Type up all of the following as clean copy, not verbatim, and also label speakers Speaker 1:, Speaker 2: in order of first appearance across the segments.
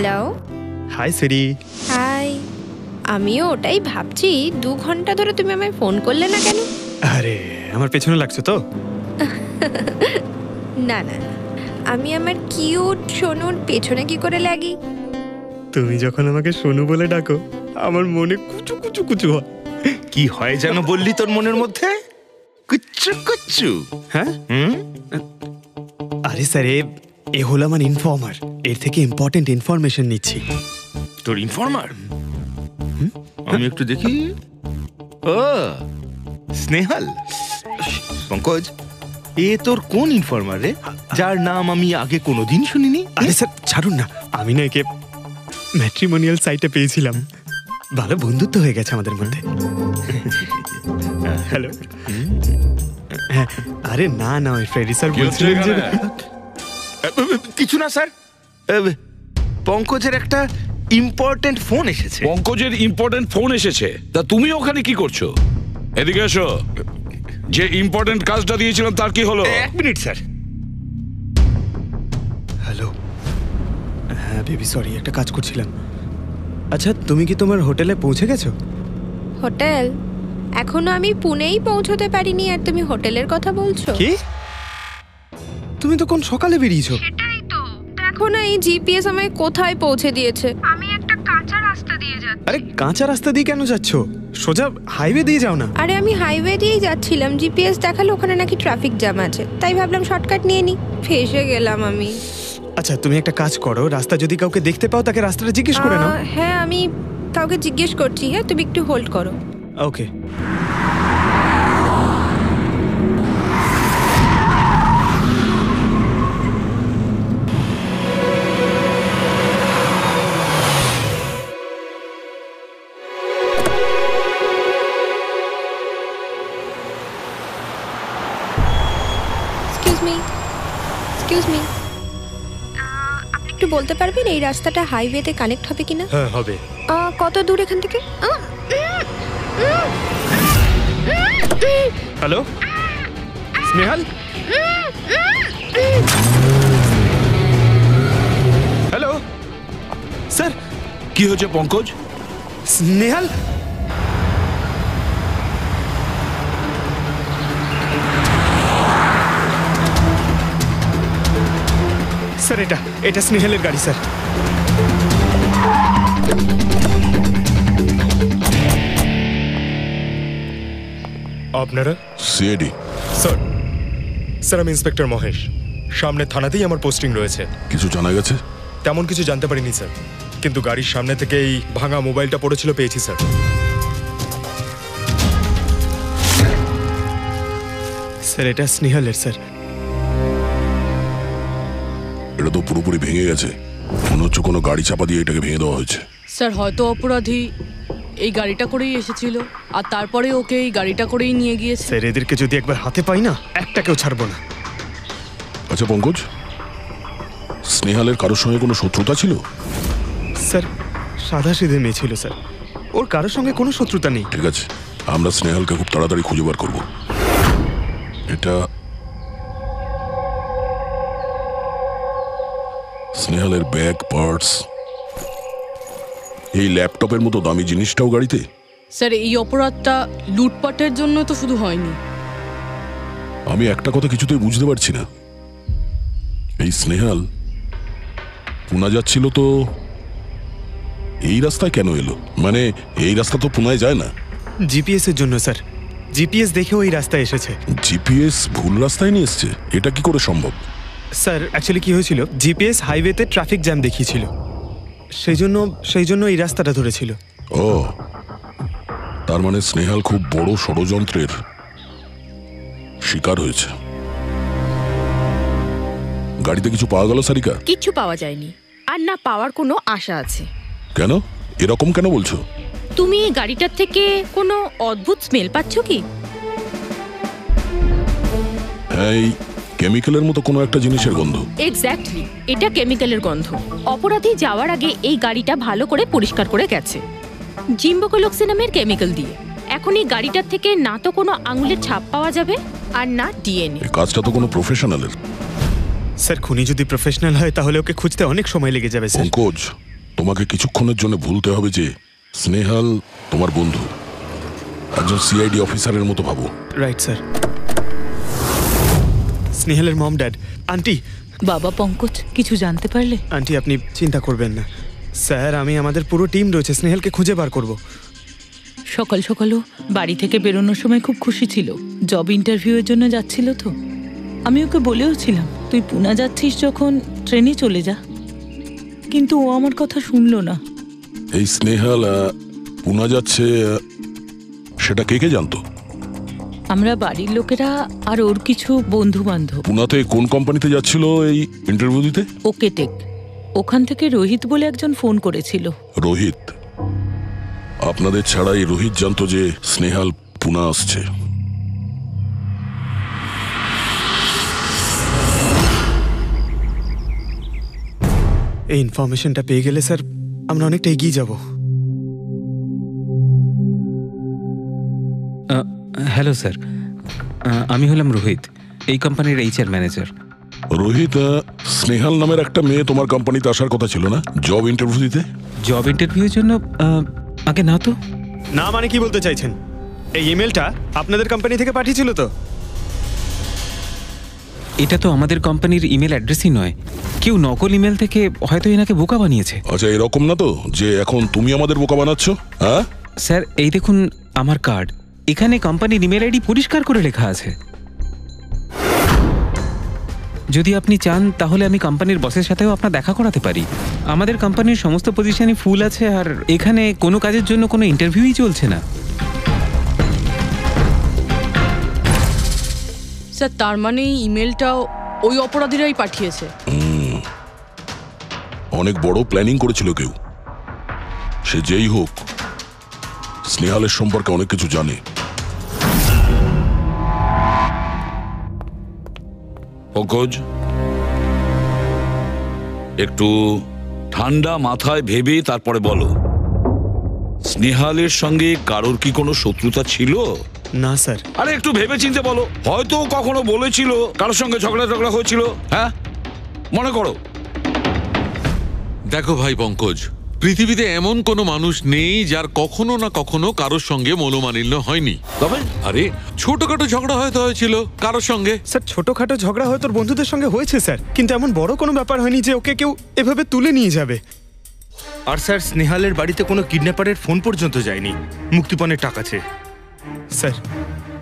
Speaker 1: Hello.
Speaker 2: High সিরি।
Speaker 1: High. আমিও ওটাই ভাবছি, 2 ঘন্টা ধরে তুমি আমায় ফোন করলে না কেন?
Speaker 2: আরে আমার পেছনে লাগছো তো?
Speaker 1: না না, আমি আমার কিউট সোনুর পেছনে কি করে লাগি?
Speaker 2: তুমি যখন আমাকে সোনু বলে ডাকো আমার মনে কুচু কুচু কুচু হয়।
Speaker 3: কি হয় যেন বললি তোর মনের মধ্যে? কুচ্চু কুচ্চু।
Speaker 2: হ্যাঁ আরে স্যার, এ হলো আমার ইনফর্মার। এর থেকে ইম্পর্টেন্ট ইনফরমেশন নিচ্ছি।
Speaker 3: তোর ইনফর্মার? আমি একটু দেখি। ও স্নেহাল। পঙ্কজ, এ তোর কোন ইনফর্মার রে, যার নাম আমি আগে কোনোদিন শুনিনি?
Speaker 2: আরে স্যার ছাড়ুন না, আমি না একে ম্যাট্রিমোনিয়াল সাইটে পেয়েছিলাম। ভালো বন্ধুত্ব হয়ে গেছে আমাদের মধ্যে। হ্যালো। হ্যাঁ আরে না না, ওই ফ্রেডি স্যার বলছিলেন যে
Speaker 3: কিছু না স্যার, পঙ্কজের একটা ইম্পর্টেন্ট ফোন এসেছে।
Speaker 4: পঙ্কজের ইম্পর্টেন্ট ফোন এসেছে? তা তুমি ওখানে কি করছো? এদিকে এসো। যে ইম্পর্টেন্ট কাজটা দিয়েছিলাম তার কি হলো?
Speaker 3: 1 মিনিট স্যার।
Speaker 2: হ্যালো। হ্যাঁ বেবি সরি, একটা কাজ করছিলাম। আচ্ছা তুমি কি তোমার হোটেলে পৌঁছে গেছো?
Speaker 1: হোটেল? এখনো আমি পুনেই পৌঁছতে পারিনি আর তুমি হোটেলের কথা বলছো?
Speaker 2: কি? তুমি তো কোন সকালে বেরিয়েছো?
Speaker 1: সেটাই তো। দেখো না এই জিপিএস আমায় কোথায় পৌঁছে দিয়েছে। আমি একটা কাঁচা রাস্তা দিয়ে যাচ্ছি।
Speaker 2: আরে কাঁচা রাস্তা দিয়ে কেন যাচ্ছো? সোজা হাইওয়ে দিয়ে যাও না।
Speaker 1: আরে আমি হাইওয়ে দিয়েই যাচ্ছিলাম, জিপিএস দেখালো ওখানে নাকি ট্রাফিক জ্যাম আছে, তাই ভাবলাম শর্টকাট নিয়ে নি। ফেসে গেলাম আমি।
Speaker 2: আচ্ছা তুমি একটা কাজ করো, রাস্তা যদি কাউকে দেখতে পাও তাকে রাস্তাটা জিজ্ঞেস করে নাও।
Speaker 1: হ্যাঁ আমি কাউকে জিজ্ঞেস করছি। হ্যাঁ তুমি একটু হোল্ড করো।
Speaker 2: ওকে।
Speaker 1: এক্সকিউজ মি, আপনি একটু বলতে পারবেন এই রাস্তাটা হাইওয়েতে কানেক্ট হবে কিনা?
Speaker 2: হ্যাঁ হবে।
Speaker 1: কত দূর এখান থেকে?
Speaker 2: হ্যালো স্নেহাল। Hello sir.
Speaker 4: কি হয়েছে পঙ্কজ?
Speaker 2: স্নেহাল স্যার, এটা স্নেহালের গাড়ি স্যার।
Speaker 5: আপনারা?
Speaker 6: সিআইডি
Speaker 5: স্যার আমি ইন্সপেক্টর মহেশ। সামনে থানাতেই আমার পোস্টিং রয়েছে।
Speaker 6: কিছু জানা গেছে?
Speaker 5: তেমন কিছু জানতে পারিনি স্যার, কিন্তু গাড়ির সামনে থেকে এই ভাঙা মোবাইলটা পড়েছিল, পেয়েছি স্যার।
Speaker 2: স্যার এটা স্নেহালের স্যার।
Speaker 6: এটা তো পুরোপুরি ভেঙে গেছে, মনে হচ্ছে কোনো গাড়ি চাপা দিয়ে এটাকে ভেঙে দেওয়া হয়েছে।
Speaker 7: স্যার হয়তো অপরাধী এই গাড়িটা করেই এসেছিল আর তারপরে ওকে এই গাড়িটা করেই নিয়ে গিয়েছে।
Speaker 2: স্যার এদেরকে যদি একবার হাতে পাই না, একটাকেও ছাড়বো না।
Speaker 6: আচ্ছা পঙ্কজ, স্নেহালের কারোর সঙ্গে কোনো শত্রুতা ছিল?
Speaker 2: স্যার সাদা সিধে মেয়ে ছিল স্যার, ওর কারোর সঙ্গে কোনো শত্রুতা নেই।
Speaker 6: ঠিক আছে, আমরা স্নেহালকে খুব তাড়াতাড়ি খুঁজে বার করবো। এটা স্নেহালের ব্যাগ, পার্টস, এই ল্যাপটপের মতো দামি জিনিসটাও গাড়িতে?
Speaker 7: স্যার এই অপরাধটা লুটপাটের জন্য তো শুধু হয়নি।
Speaker 6: আমি একটা কথা কিছুতেই বুঝতে পারছি না, এই স্নেহাল পুনা যাচ্ছিল তো এই রাস্তায় কেন এলো? মানে এই রাস্তা তো পুনায় যায় না।
Speaker 2: জিপিএস এর জন্য স্যার, জিপিএস দেখে ওই রাস্তায় এসেছে।
Speaker 6: জিপিএস ভুল রাস্তায় নিয়ে এসছে? এটা কি করে সম্ভব?
Speaker 2: স্যার অ্যাকচুয়ালি কি হয়েছিল, জিপিএস হাইওয়েতে ট্রাফিক জ্যাম দেখিয়েছিল, সেই জন্য এই রাস্তাটা ধরেছিল।
Speaker 6: ও, তার মানে স্নেহাল খুব বড় ষড়যন্ত্রের শিকার হয়েছে। গাড়িতে কিছু পাওয়া গেল সারিকা?
Speaker 8: কিচ্ছু পাওয়া যায়নি, আর না পাওয়ার কোনো আশা আছে।
Speaker 6: কেন এরকম কেন বলছো?
Speaker 8: তুমি এই গাড়িটার থেকে কোনো অদ্ভুত স্মেল পাচ্ছ কি?
Speaker 6: হ্যাঁ, এই কেমিক্যালের মতো কোনো একটা জিনিসের গন্ধ।
Speaker 8: এক্স্যাক্টলি, এটা কেমিক্যালের গন্ধ। অপরাধী যাওয়ার আগে এই গাড়িটা ভালো করে পরিষ্কার করে গেছে জিম্বোকোলক্সি নামের কেমিক্যাল দিয়ে। এখন এই গাড়িটার থেকে না তো কোনো আঙুলের ছাপ পাওয়া যাবে আর না ডিএনএ।
Speaker 6: এই কাজটা তো কোনো প্রফেশনালের।
Speaker 2: স্যার খুনি যদি প্রফেশনাল হয় তাহলে ওকে খুঁজতে অনেক সময় লেগে যাবে স্যার।
Speaker 6: পঙ্কজ, তোমাকে কিছুক্ষণের জন্য ভুলতে হবে যে স্নেহাল তোমার বন্ধু, একজন সিআইডি অফিসারের মতো ভাবো।
Speaker 2: Right sir. স্নেহালের মম ড্যাড, আন্টি।
Speaker 9: বাবা পঙ্কজ, কিছু জানতে পারলে?
Speaker 2: আন্টি আপনি চিন্তা করবেন না স্যার, আমাদের পুরো টিম রয়েছে, স্নেহালকে খুঁজে বার করব।
Speaker 9: সকাল সকালও বাড়ি থেকে বেরোনোর সময় খুব খুশি ছিল, জব ইন্টারভিউয়ের জন্য যাচ্ছিল তো। আমি ওকে বলেও ছিলাম তুই পুনা যাচ্ছিস যখন ট্রেনে চলে যা, কিন্তু ও আমার কথা শুনলো না।
Speaker 6: এই স্নেহাল পুনা যাচ্ছে সেটা কে কে জানতো?
Speaker 9: আমরা বাড়ির লোকেরা আর ওর কিছু বন্ধু বান্ধব।
Speaker 6: পুনাতে কোন কোম্পানিতে যাচ্ছিল এই ইন্টারভিউ দিতে?
Speaker 9: Okay take. ওখান থেকে রোহিত বলে একজন ফোন করেছিল।
Speaker 6: রোহিত? আপনাদের ছাড়াই রোহিত জানতো যে স্নেহাল পুনা আসছে।
Speaker 2: এই ইনফরমেশনটা পেয়ে গেলে স্যার আমরা অনেকটা এগিয়ে যাব।
Speaker 10: হ্যালো স্যার, আমি হলাম রোহিত, এই কোম্পানির এইচআর ম্যানেজার।
Speaker 6: রোহিত, স্নেহাল নামের একটা মেয়ে তোমার কোম্পানিতে আসার কথা ছিল না জব ইন্টারভিউ দিতে?
Speaker 10: জব ইন্টারভিউর জন্য? আগে না তো।
Speaker 2: না মানে কি বলতে চাইছেন? এই ইমেলটা আপনাদের কোম্পানি থেকে পাঠিয়েছিল তো?
Speaker 10: এটা তো আমাদের কোম্পানির ইমেল অ্যাড্রেসই নয়, কেউ নকল ইমেল থেকে হয়তো এনাকে বোকা বানিয়েছে।
Speaker 6: আচ্ছা, এরকম না তো যে এখন তুমি আমাদের বোকা বানাচ্ছ? হ্যাঁ
Speaker 10: স্যার, এই দেখুন আমার কার্ড, এখানে কোম্পানির ইমেল আইডি পরিষ্কার করে লেখা আছে। যদি আপনি চান তাহলে আমি কোম্পানির বসের সাথেও আপনার দেখা করাতে পারি। আমাদের কোম্পানির সমস্ত পজিশনই ফুল আছে, আর এখানে কোনো কাজের জন্য কোনো ইন্টারভিউই চলছে না।
Speaker 7: স্যার, তার মানে এই ইমেলটাও ওই অপরাধীরাই পাঠিয়েছে।
Speaker 6: অনেক বড় প্ল্যানিং করেছিল কেউ, সে যেই হোক স্নেহালের সম্পর্কে অনেক কিছু জানে।
Speaker 4: পঙ্কজ, একটু ঠান্ডা মাথায় ভেবে তারপরে বলো, স্নেহালের সঙ্গে কারোর কি কোনো শত্রুতা ছিল?
Speaker 2: না স্যার।
Speaker 4: আরে একটু ভেবে চিন্তে বলো, হয়তো কখনো বলেছিল কারোর সঙ্গে ঝগড়া হয়েছিল। হ্যাঁ, মনে করো।
Speaker 11: দেখো ভাই পঙ্কজ, পৃথিবীতে এমন কোনো মানুষ নেই যার কখনো না কখনো কারোর সঙ্গে মনোমালিন্য হয়নি।
Speaker 4: তবে
Speaker 11: আরে ছোটখাটো ঝগড়া হয়তো হয়েছিল কারোর সঙ্গে।
Speaker 2: স্যার, ছোটখাটো ঝগড়া হয়তো ওর বন্ধুদের সঙ্গে হয়েছে স্যার, কিন্তু এমন বড় কোনো ব্যাপার হয়নি যে ওকে কেউ এভাবে তুলে নিয়ে যাবে।
Speaker 3: আর স্যার, স্নেহালের বাড়িতে কোনো কিডন্যাপারের ফোন পর্যন্ত যায়নি মুক্তিপণের টাকা চেয়ে।
Speaker 2: স্যার,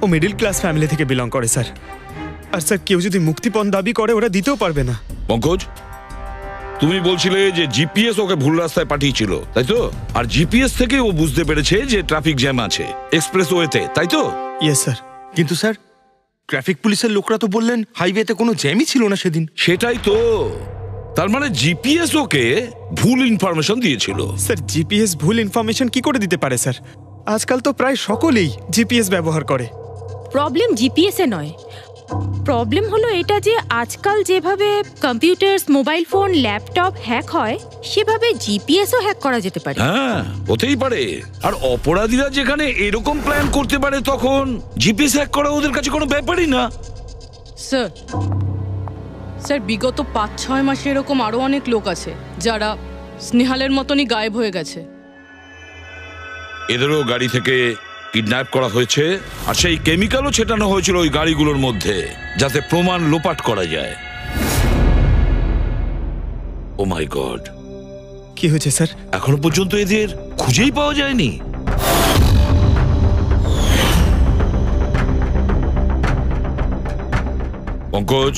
Speaker 2: ও মিডল ক্লাস ফ্যামিলি থেকে বিলং করে স্যার, আর স্যার কেউ যদি মুক্তিপণ দাবি করে ওরা দিতেও পারবে না।
Speaker 4: পঙ্কজ, তুমি বলছিলে যে জিপিএস ওকে ভুল রাস্তায় পাঠিয়েছিল, তাই তো? আর জিপিএস থেকে ও বুঝতে পেরেছে যে ট্রাফিক জ্যাম আছে এক্সপ্রেসওয়েতে, তাই তো?
Speaker 2: Yes sir.
Speaker 3: কিন্তু স্যার, ট্রাফিক পুলিশের লোকরা তো বললেন হাইওয়েতে কোনো জ্যামই ছিল না সেদিন।
Speaker 4: সেটাই তো, তার মানে জিপিএস ওকে ভুল ইনফরমেশন দিয়েছিল।
Speaker 2: স্যার, জিপিএস ভুল ইনফরমেশন কি করে দিতে পারে স্যার? আজকাল তো প্রায় সকলেই জিপিএস ব্যবহার করে।
Speaker 8: প্রবলেম জিপিএস এ নয়, প্রবলেম হলো এটা যে আজকাল যেভাবে computer, mobile phone, laptop hack হয়, সেভাবে জিপিএসও হ্যাক করা যেতে পারে।
Speaker 4: হ্যাঁ, হতেই পারে। আর অপরাধীরা যেখানে এরকম প্ল্যান করতে পারে, তখন জিপিএস হ্যাক করা ওদের কাছে কোনো ব্যাপারই না।
Speaker 7: স্যার, বিগত 5-6 মাসে এরকম আরো অনেক লোক আছে যারা স্নেহালের মতনই গায়েব হয়ে গেছে।
Speaker 4: এদেরও গাড়ি থেকে কিডন্যাপ করা হয়েছে, আর সেই কেমিক্যালও ছেটানো হয়েছিল ওই গাড়িগুলোর মধ্যে, যাতে প্রমাণ লোপাট করা যায়। ও মাই গড,
Speaker 2: কি হয়েছে স্যার?
Speaker 4: এখনো পর্যন্ত এদের খুঁজেই পাওয়া যায়নি। পঙ্কজ,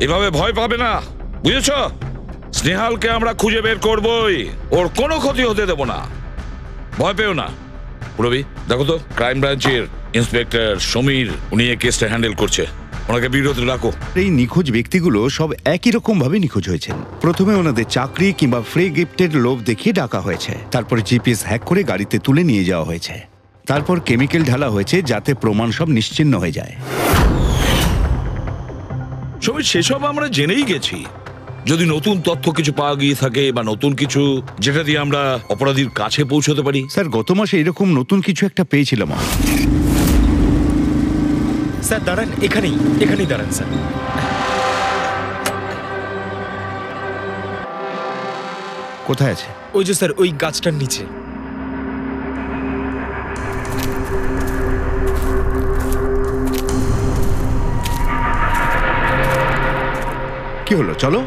Speaker 4: এভাবে ভয় পাবে না, বুঝেছ? স্নেহালকে আমরা খুঁজে বের করবই, ওর কোনো ক্ষতি হতে দেব না, ভয় পেও না। রবি, দেখো তো ক্রাইম ব্রাঞ্চের ইন্সপেক্টর সমীর, উনি এই কেসটা হ্যান্ডেল করছে, ওনাকে বিরতি রাখো।
Speaker 12: এই নিখোঁজ ব্যক্তিগুলো সব একই রকম ভাবে নিখোঁজ হয়েছেন। প্রথমে ওনাদের চাকরি কিংবা ফ্রি গিফটের লোভ দেখিয়ে ডাকা হয়েছে, তারপর জিপিএস হ্যাক করে গাড়িতে তুলে নিয়ে যাওয়া হয়েছে, তারপর কেমিক্যাল ঢালা হয়েছে যাতে প্রমাণ সব নিশ্চিহ্ন হয়ে যায়।
Speaker 4: সমীর, সেসব আমরা জেনেই গেছি। যদি নতুন তথ্য কিছু পাওয়া গিয়ে থাকে বা নতুন কিছু যেটা দিয়ে আমরা অপরাধীর কাছে পৌঁছতে পারি।
Speaker 12: স্যার, গত মাসে এরকম নতুন কিছু একটা পেয়েছিলাম।
Speaker 5: স্যার দাঁড়ান, এখানেই দাঁড়ান স্যার।
Speaker 2: স্যার,
Speaker 12: কোথায় আছে?
Speaker 2: ওই যে স্যার ওই গাছটার নিচে।
Speaker 12: কি হলো, চলো।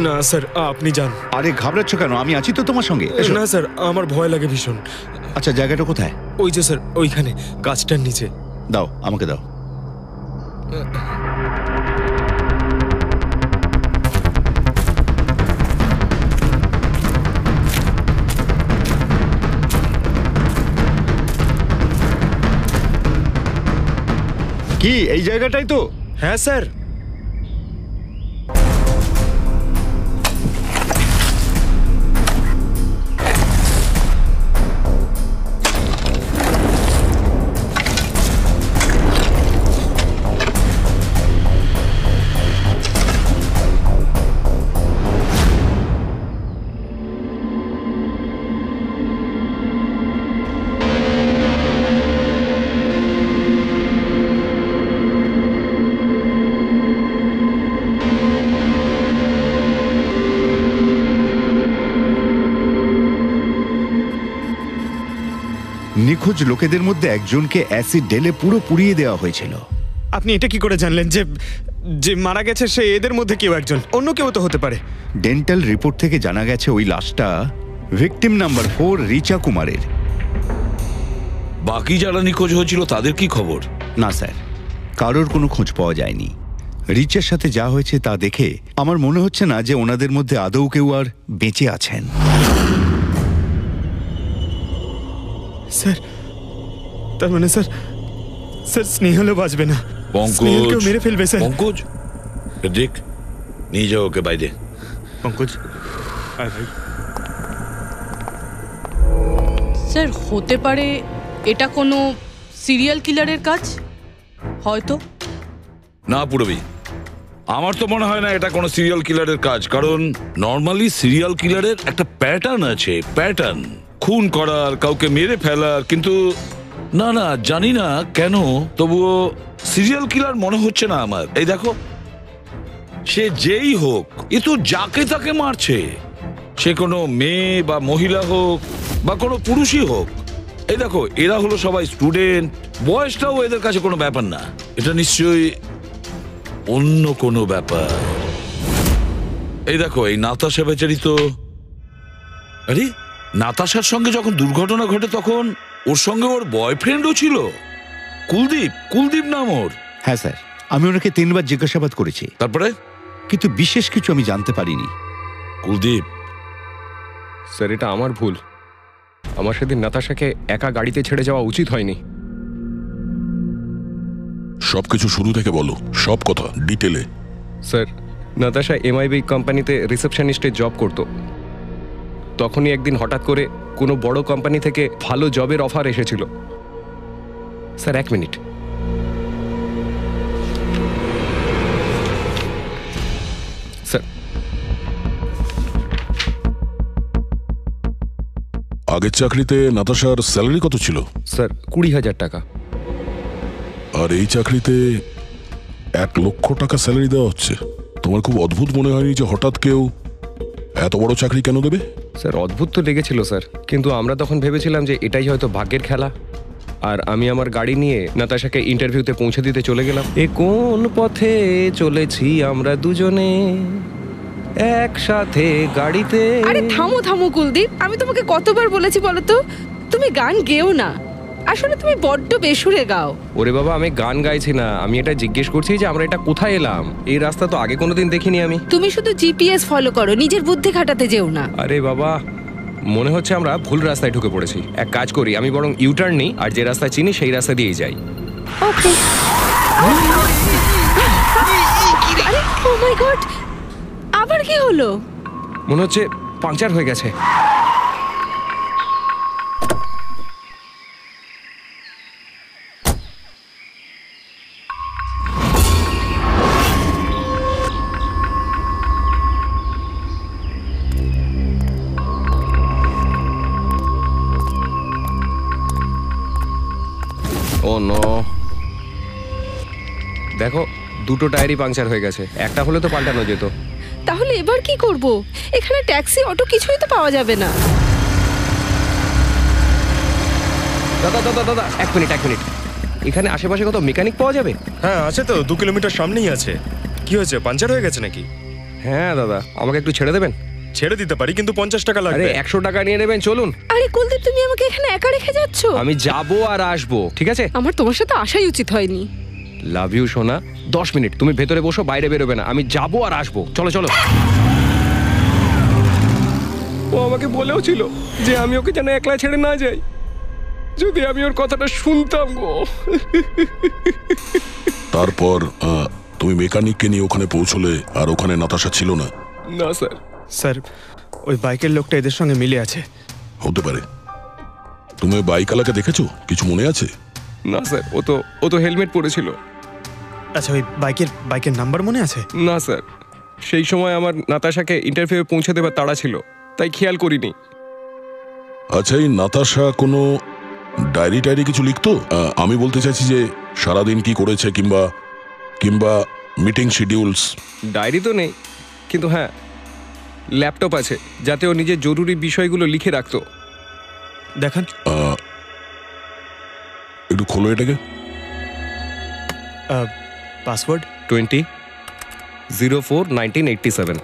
Speaker 2: না স্যার আপনি যান।
Speaker 12: আরে ঘাবড়াচ্ছ কেন? আমি আছি তো তোমার সঙ্গে। এসো।
Speaker 2: না স্যার আমার ভয় লাগে ভীষণ।
Speaker 12: আচ্ছা জায়গাটা কোথায়?
Speaker 2: ওই যে স্যার ওইখানে গাছটার নিচে।
Speaker 12: দাও, আমাকে দাও। কি এই জায়গাটাই তো?
Speaker 2: হ্যাঁ স্যার।
Speaker 12: নিখোঁজ লোকেদের মধ্যে একজনকে অ্যাসিড ঢেলে পুরো পুড়িয়ে দেওয়া হয়েছিল।
Speaker 2: আপনি এটা কি করে জানলেন যে যে মারা গেছে সে এদের মধ্যে কেউ একজন? অন্য কেউ তো হতে পারে।
Speaker 12: ডেন্টাল রিপোর্ট থেকে জানা গেছে ওই লাশটা ভিকটিম নাম্বার 4 রিচা কুমারের।
Speaker 4: বাকি যারা নিখোঁজ হয়েছিল তাদের কি খবর?
Speaker 12: না স্যার, কারোর কোনো খোঁজ পাওয়া যায়নি। রিচার সাথে যা হয়েছে তা দেখে আমার মনে হচ্ছে না যে ওনাদের মধ্যে আদৌ কেউ আর বেঁচে আছেন।
Speaker 2: স্যার তার মানে স্যার স্যার স্নেহালও বাঁচবে না। স্নেহালকেও মেরে ফেলবে স্যার।
Speaker 4: পঙ্কজ দেখ, নিয়ে যাও ওকে বাইরে।
Speaker 2: পঙ্কজ আয় ভাই।
Speaker 7: স্যার হতে পারে এটা কোনো সিরিয়াল কিলারের কাজ হয়তো।
Speaker 4: না পুরবি, আমার তো মনে হয় না এটা কোনো সিরিয়াল কিলারের কাজ, কারণ নর্মালি সিরিয়াল কিলারের একটা প্যাটার্ন আছে, প্যাটার্ন খুন করার, কাউকে মেরে ফেলার। কিন্তু না না, জানি না কেন, তবুও সিরিয়াল কিলার মনে হচ্ছে না আমার। এই দেখো, সে যেই হোক, এ তো যাকে তাকে মারছে, সে কোনো মেয়ে বা মহিলা হোক বা কোনো পুরুষই হোক। এই দেখো, এরা হলো সবাই স্টুডেন্ট, বয়সটাও এদের কাছে কোনো ব্যাপার না। এটা নিশ্চয়ই অন্য কোনো ব্যাপার। এই দেখো, এই নাতাশা বেচারি তো, আরে নাতাশার সঙ্গে যখন দুর্ঘটনা ঘটে তখন ওর সঙ্গে ওর বয়ফ্রেন্ডও ছিল, কুলদীপ। কুলদীপ নাম ওর।
Speaker 12: হ্যাঁ স্যার, আমি ওনাকে 3 বার জিজ্ঞাসাবাদ করেছি,
Speaker 4: তারপরে
Speaker 12: কিন্তু বিশেষ কিছু আমি জানতে পারিনি।
Speaker 4: কুলদীপ
Speaker 5: স্যার এটা আমার ভুল। আমার সেদিন নাতাশাকে একা গাড়িতে ছেড়ে যাওয়া উচিত হয়নি।
Speaker 6: সবকিছু শুরু থেকে বলো, সব কথা ডিটেলে।
Speaker 5: স্যার, নাতাশা এমআইবি কোম্পানিতে রিসেপশনিস্টের জব করত। তখনই একদিন হঠাৎ করে কোনো বড় কোম্পানি থেকে ভালো জবের অফার এসেছিল। Sir 1 minute. স্যার,
Speaker 6: আগের চাকরিতে নাতাশার স্যালারি কত ছিল?
Speaker 5: স্যার 20,000 টাকা।
Speaker 6: আর এই চাকরিতে 1 লক্ষ টাকা স্যালারি দেওয়া হচ্ছে। তোমার খুব অদ্ভুত মনে হয়নি যে হঠাৎ কেউ এত বড় চাকরি কেন দেবে?
Speaker 5: স্যার অদ্ভুত তো লেগেছিল স্যার, কিন্তু আমরা তখন ভেবেছিলাম যে এটাই হয়তো ভাগ্যের খেলা। আর আমি আমার গাড়ি নিয়ে নাতাশাকে ইন্টারভিউতে পৌঁছে দিতে চলে গেলাম। এ কোন পথে চলেছি আমরা দুজনে একসাথে গাড়িতে।
Speaker 1: আরে থামো থামো কুলদীপ, আমি তোমাকে কতবার বলেছি বলো তো, তুমি গান গেও না। আসলে তুমি বড্ড বেসুরে গাও।
Speaker 5: ওরে বাবা, আমি গান গাইছি না, আমি এটা জিজ্ঞেস করছি যে আমরা এটা কোথায় এলাম। এই রাস্তা তো আগে কোনোদিন দেখিনি আমি।
Speaker 1: তুমি শুধু জিপিএস ফলো করো, নিজের বুদ্ধি খাটাতে যেও না।
Speaker 5: আরে বাবা, মনে হচ্ছে আমরা ভুল রাস্তায় ঢুকে পড়েছি। এক কাজ করি, আমি বরং ইউটার্ন নিই, আর যে রাস্তা চিনি সেই রাস্তা দিয়েই যাই।
Speaker 1: ওকে। আরে ও মাই গড, আবার কি হলো?
Speaker 5: মনে হচ্ছে পাংচার হয়ে গেছে। ও নো, দেখো দুটো টায়ারই পাংচার হয়ে গেছে। একটা হলে তো পাল্টানো যেত।
Speaker 1: তাহলে এবার কি করব? এখানে ট্যাক্সি অটো কিছুই তো পাওয়া যাবে না।
Speaker 5: দাদা দাদা দাদা, এক মিনিট। এখানে আশেপাশে কত মেকানিক পাওয়া যাবে?
Speaker 2: হ্যাঁ আছে তো, 2 কিলোমিটার সামনেই আছে। কি হয়েছে, পাঞ্চার হয়ে গেছে নাকি?
Speaker 5: হ্যাঁ দাদা, আমাকে একটু ছেড়ে দেবেন?
Speaker 2: ছেড়ে দিতে পারি, কিন্তু 50 টাকা লাগবে।
Speaker 5: আরে 100 টাকা নিয়ে নেবেন, চলুন।
Speaker 1: আরে কুলদীপ, তুমি আমাকে এখানে একা রেখে যাচ্ছ?
Speaker 5: আমি যাবো আর আসবো, ঠিক আছে?
Speaker 1: আমার তোমার সাথে আসাই উচিত হয়নি।
Speaker 5: লাভ ইউ সোনা। 10 মিনিট তুমি ভেতরে বসো, বাইরে বেরোবে না। আমি যাবো আর আসবো, চলো চলো। ও আমাকে বলেও ছিল যে আমি ওকে যেন একলা ছেড়ে না যাই। যদি আমি ওর কথাটা শুনতাম গো।
Speaker 6: তারপর তুমি মেকানিককে নিয়ে ওখানে পৌঁছলে, আর ওখানে নাতাশা ছিল না?
Speaker 5: না স্যার।
Speaker 2: স্যার, ওই বাইকের লোকটা এদের সঙ্গে মিলে আছে।
Speaker 6: হতে পারে। তুমি বাইকওয়ালাকে দেখেছো? কিছু মনে আছে?
Speaker 5: না স্যার, ও তো হেলমেট পরেছিল।
Speaker 2: আচ্ছা, ওই বাইকের নাম্বার মনে আছে?
Speaker 5: না স্যার, সেই সময় আমার নাতাশাকে ইন্টারভিউ পৌঁছে দেবার তাড়া ছিল, তাই খেয়াল করিনি।
Speaker 6: আচ্ছা, এই নাতাশা কোনো ডায়েরি কিছু লিখতো? আমি বলতে চাইছি যে সারাদিন কি করেছে, কিংবা মিটিং শিডিউলস।
Speaker 5: ডায়েরি তো নেই, কিন্তু হ্যাঁ ল্যাপটপ আছে, যাতে ও নিজের জরুরি বিষয়গুলো লিখে রাখতো।
Speaker 2: দেখান।
Speaker 6: একটু খোলো এটাকে।
Speaker 2: পাসওয়ার্ড
Speaker 5: 20/04/1987।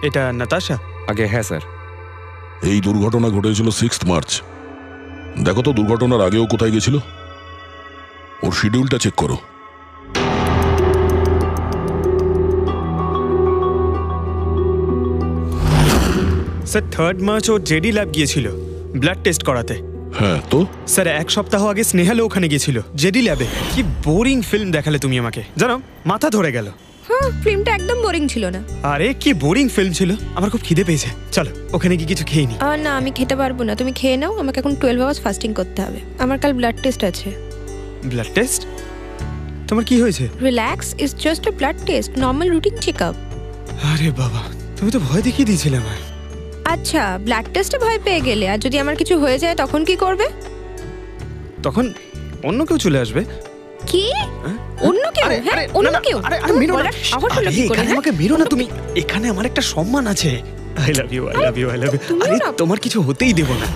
Speaker 2: এটা নাতাশা?
Speaker 5: আগে হ্যাঁ স্যার।
Speaker 6: এই দুর্ঘটনা ঘটেছিল 6 মার্চ। দেখো তো দুর্ঘটনার আগেও কোথায় গেছিল। ওর শিডিউলটা চেক করো।
Speaker 2: স্যার 3 মার্চ ও জেডি ল্যাব গিয়েছিল ব্লাড টেস্ট করাতে।
Speaker 6: হ্যাঁ তো
Speaker 2: স্যার 1 সপ্তাহ আগে স্নেহালও ওখানে গিয়েছিল জেডি ল্যাবে। কি বোরিং ফিল্ম দেখালে তুমি আমাকে, জানো মাথা ধরে গেল।
Speaker 1: হ্যাঁ, ফিল্মটা একদম বোরিং ছিল না।
Speaker 2: আরে কি বোরিং ফিল্ম ছিল। আমার খুব খিদে পেয়েছে, চলো ওখানে কি কিছু খেয়ে নি।
Speaker 1: না, আমি খেতে পারবো না, তুমি খেয়ে নাও। আমাকে এখন 12 আওয়ার্স ফাস্টিং করতে হবে। আমার কাল ব্লাড টেস্ট আছে।
Speaker 2: Blood test? তোমার কি হয়েছে?
Speaker 1: Relax, it's just a blood test, normal routine checkup.
Speaker 2: আরে বাবা, তুমি তো ভয় দেখিয়ে দিয়েছিলে আমায়।
Speaker 1: আচ্ছা, ব্লাড টেস্টে ভয় পেয়ে গেলে, আর যদি আমার কিছু হয়ে যায় তখন কি করবে?
Speaker 2: তখন অন্য কেউ চলে আসবে।
Speaker 1: কি? অন্য কেউ? হ্যাঁ, অন্য কেউ?
Speaker 2: আরে মেরো না, আমাকে মেরো না তুমি। এখানে আমার একটা সম্মান আছে। I love you. আরে তোমার কিছু হতেই দেব না।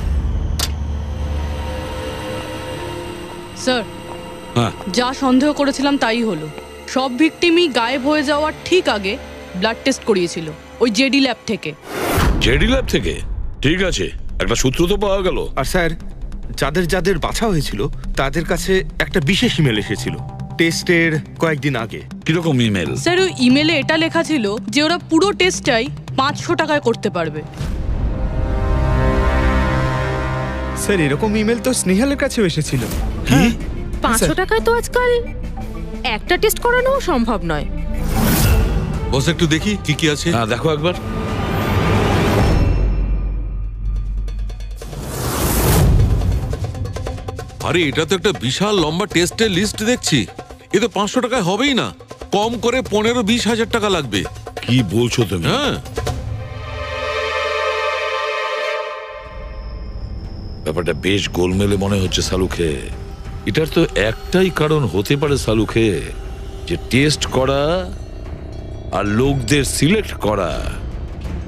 Speaker 7: স্যার, যা সন্দেহ করেছিলাম তাই হলো। সব ভিকটিমই গায়েব হয়ে যাওয়ার ঠিক আগে ব্লাড টেস্ট করিয়েছিল ওই জেডি ল্যাব থেকে।
Speaker 4: জেডি ল্যাব থেকে? ঠিক আছে, একটা সূত্র তো পাওয়া গেল।
Speaker 3: আর স্যার, যাদের বাছা হয়েছিল তাদের কাছে একটা বিশেষ ইমেল এসেছিল টেস্টের কয়েকদিন আগে।
Speaker 4: কিরকম ইমেল?
Speaker 7: স্যার, ওই ইমেলে এটা লেখা ছিল যে ওরা পুরো টেস্টটাই 500 টাকায় করতে পারবে।
Speaker 2: স্যার, এরকম ইমেল তো স্নেহালের কাছেও এসেছিল।
Speaker 8: কি? 500 টাকায় তো আজকাল একটা টেস্ট করানো সম্ভব নয়।
Speaker 11: বস, একটু দেখি কি আছে।
Speaker 4: হ্যাঁ, দেখো একবার।
Speaker 11: আরে এটা তো একটা বিশাল লম্বা টেস্টের লিস্ট দেখছি। এ তো 500 টাকায় হবেই না, কম করে 15-20 হাজার টাকা লাগবে।
Speaker 4: কি বলছো তুমি?
Speaker 11: হ্যাঁ,
Speaker 4: ব্যাপারটা বেশ গোলমেলে মনে হচ্ছে সালুখে। এটার তো একটাই কারণ হতে পারে সালুখে, যে টেস্ট করা আর লোকদের সিলেক্ট করা,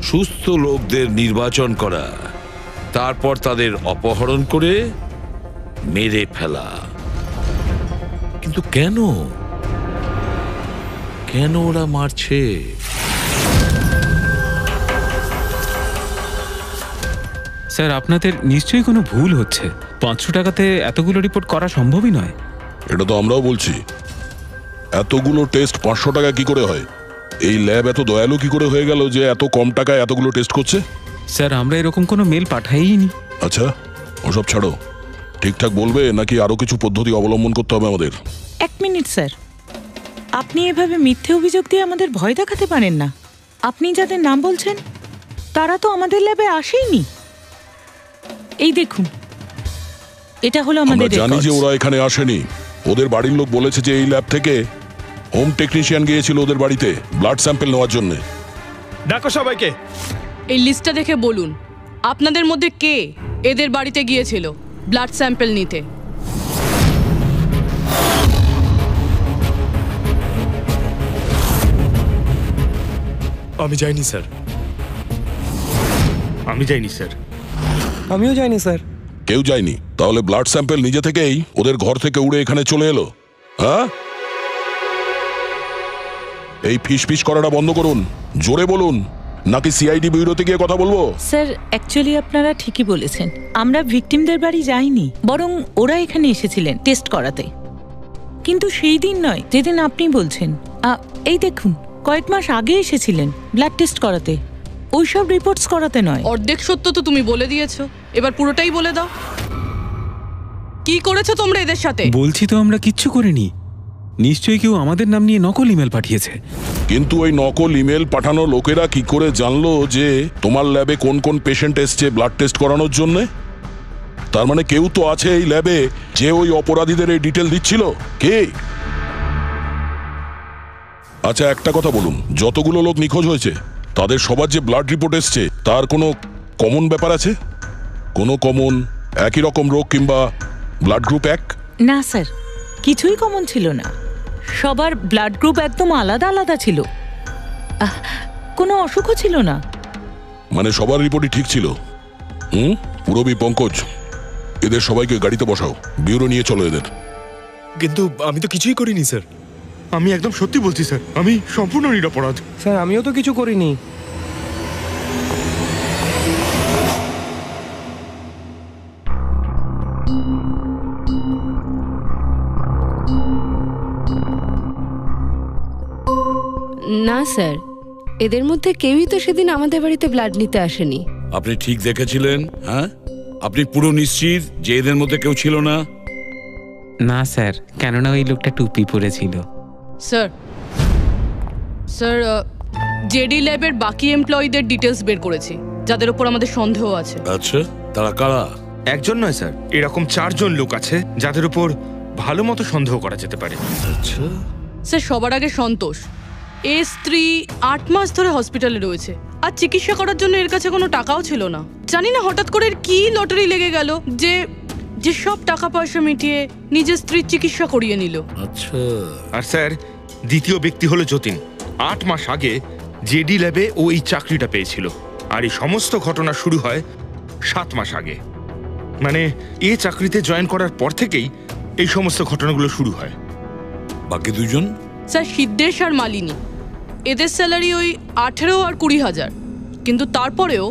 Speaker 4: সুস্থ লোকদের নির্বাচন করা, তারপর তাদের অপহরণ করে মেরে ফেলা। কিন্তু কেন ওরা মারছে?
Speaker 10: স্যার, আপনাদের নিশ্চয়ই কোনো ভুল হচ্ছে। 500 টাকাতে এতগুলো রিপোর্ট করা সম্ভবই নয়।
Speaker 6: এটা তো আমরাও বলছি। এতগুলো টেস্ট 500 টাকা কি করে হয়? এই ল্যাব এত দয়ালু কি করে হয়ে গেল যে এত কম টাকায় এতগুলো টেস্ট করছে?
Speaker 10: স্যার, আমরা এরকম কোনো মেল পাঠাইনি।
Speaker 6: আচ্ছা, ওসব ছাড়ো। ঠিকঠাক বলবে নাকি আরো কিছু পদ্ধতি অবলম্বন করতে হবে আমাদের?
Speaker 9: 1 মিনিট স্যার, আপনি এভাবে মিথ্যে অভিযোগ দিয়ে আমাদের ভয় দেখাতে পারেন না। আপনি যাদের নাম বলছেন তারা তো আমাদের ল্যাবে আসেইনি। এই দেখুন, এটা হলো আমাদের
Speaker 6: আমরা জানি যে ওরা এখানে আসেনি। ওদের বাড়ির লোক বলেছে যে এই ল্যাব থেকে হোম টেকনিশিয়ান গিয়েছিল ওদের বাড়িতে ব্লাড স্যাম্পল নেওয়ার জন্য।
Speaker 2: ডাকো সবাইকে।
Speaker 7: এই লিস্টটা দেখে বলুন, আপনাদের মধ্যে কে এদের বাড়িতে গিয়েছিল ব্লাড স্যাম্পল নিতে?
Speaker 2: আমি যাইনি স্যার।
Speaker 3: আমি যাইনি স্যার।
Speaker 5: আমিও যাইনি স্যার।
Speaker 6: কেউ যায়নি? তাহলে ব্লাড স্যাম্পেল নিজে থেকেই ওদের ঘর থেকে উড়ে এখানে চলে এলো? হ্যাঁ, এই ফিস করাটা বন্ধ করুন, জোরে বলুন, নাকি সিআইডি ব্যুরোতে গিয়ে কথা বলবো?
Speaker 9: স্যার অ্যাকচুয়ালি আপনারা ঠিকই বলেছেন, আমরা ভিকটিমদের বাড়ি যাইনি, বরং ওরা এখানে এসেছিলেন টেস্ট করাতে। কিন্তু সেই দিন নয় যেদিন আপনি বলছেন। এই দেখুন, কয়েক মাস আগে এসেছিলেন ব্লাড টেস্ট করাতে, ওইসব রিপোর্টস করাতে নয়।
Speaker 7: অর্ধেক সত্য তো তুমি বলে দিয়েছো, এবার পুরোটাই বলে দাও। কি করেছো তোমরা এদের সাথে?
Speaker 10: বলছি তো আমরা কিচ্ছু করিনি। নিশ্চয়ই কেউ আমাদের নাম নিয়ে নকল ইমেল পাঠিয়েছে।
Speaker 6: কিন্তু ওই নকল ইমেল পাঠানো লোকেরা কি করে জানলো যে তোমার ল্যাবে কোন কোন পেশেন্ট এসছে ব্লাড টেস্ট করানোর জন্য? তার মানে কেউ তো আছে এই ল্যাবে যে ওই অপরাধীদের এই ডিটেল দিচ্ছিল। কে? আচ্ছা একটা কথা বলুন, যতগুলো লোক নিখোঁজ হয়েছে তাদের সবার যে ব্লাড রিপোর্ট এসছে তার কোনো কমন ব্যাপার আছে? কোনো কমন একই রকম রোগ কিংবা ব্লাড গ্রুপ এক?
Speaker 9: না স্যার, কিছুই কমন ছিল না। সবার ব্লাড গ্রুপ একদম আলাদা আলাদা ছিল, কোনো অসুখও ছিল না।
Speaker 6: মানে সবার রিপোর্টই ঠিক ছিল? পুরবী, পঙ্কজ, এদের সবাইকে গাড়িতে বসাও, ব্যুরো নিয়ে চলো এদের।
Speaker 2: কিন্তু আমি তো কিছুই করিনি স্যার।
Speaker 3: আমি একদম সত্যি বলছি স্যার, আমি সম্পূর্ণ নিরপরাধ।
Speaker 5: স্যার আমিও তো কিছু করিনি।
Speaker 13: না স্যার, এদের মধ্যে কেউই তো সেদিন আমাদের বাড়িতে ব্লাড নিতে আসেনি।
Speaker 4: আপনি ঠিক দেখেছিলেন? হ্যাঁ, আপনি পুরো নিশ্চিত যে এদের মধ্যে কেউ ছিল না?
Speaker 10: না স্যার, কেননা ওই লোকটা টুপি পরেছিল।
Speaker 7: স্যার স্যার জেডি ল্যাবের বাকি এমপ্লয়ীদের ডিটেলস বের করেছি, যাদের উপর আমাদের সন্দেহ আছে।
Speaker 4: আচ্ছা, তারা কারা?
Speaker 3: একজন নয় স্যার, এরকম 4 জন লোক আছে যাদের উপর ভালো মতো সন্দেহ করা যেতে পারে।
Speaker 4: আচ্ছা
Speaker 7: স্যার, সবার আগে সন্তোষ। এর স্ত্রী 8 মাস ধরে হসপিটালে রয়েছে, আর চিকিৎসা করার জন্য এর কাছে কোনো টাকাও ছিল না। জানি না হঠাৎ করে কি লটারি লেগে গেল যে যে সব টাকা পয়সা মিটিয়ে নিজের স্ত্রীর চিকিৎসা করিয়ে নিল।
Speaker 4: আচ্ছা।
Speaker 3: আর স্যার, দ্বিতীয় ব্যক্তি হলো যতীন। 8 মাস আগে জেডি ল্যাবে ও এই চাকরিটা পেয়েছিল, আর এই সমস্ত ঘটনা শুরু হয় 7 মাস আগে। মানে এই চাকরিতে জয়েন করার পর থেকেই এই সমস্ত ঘটনাগুলো শুরু হয়।
Speaker 4: বাকি দুজন?
Speaker 7: স্যার, সিদ্ধেশ আর মালিনী। এদের স্যালারি ওই 18 আর 20,000, কিন্তু তারপরেও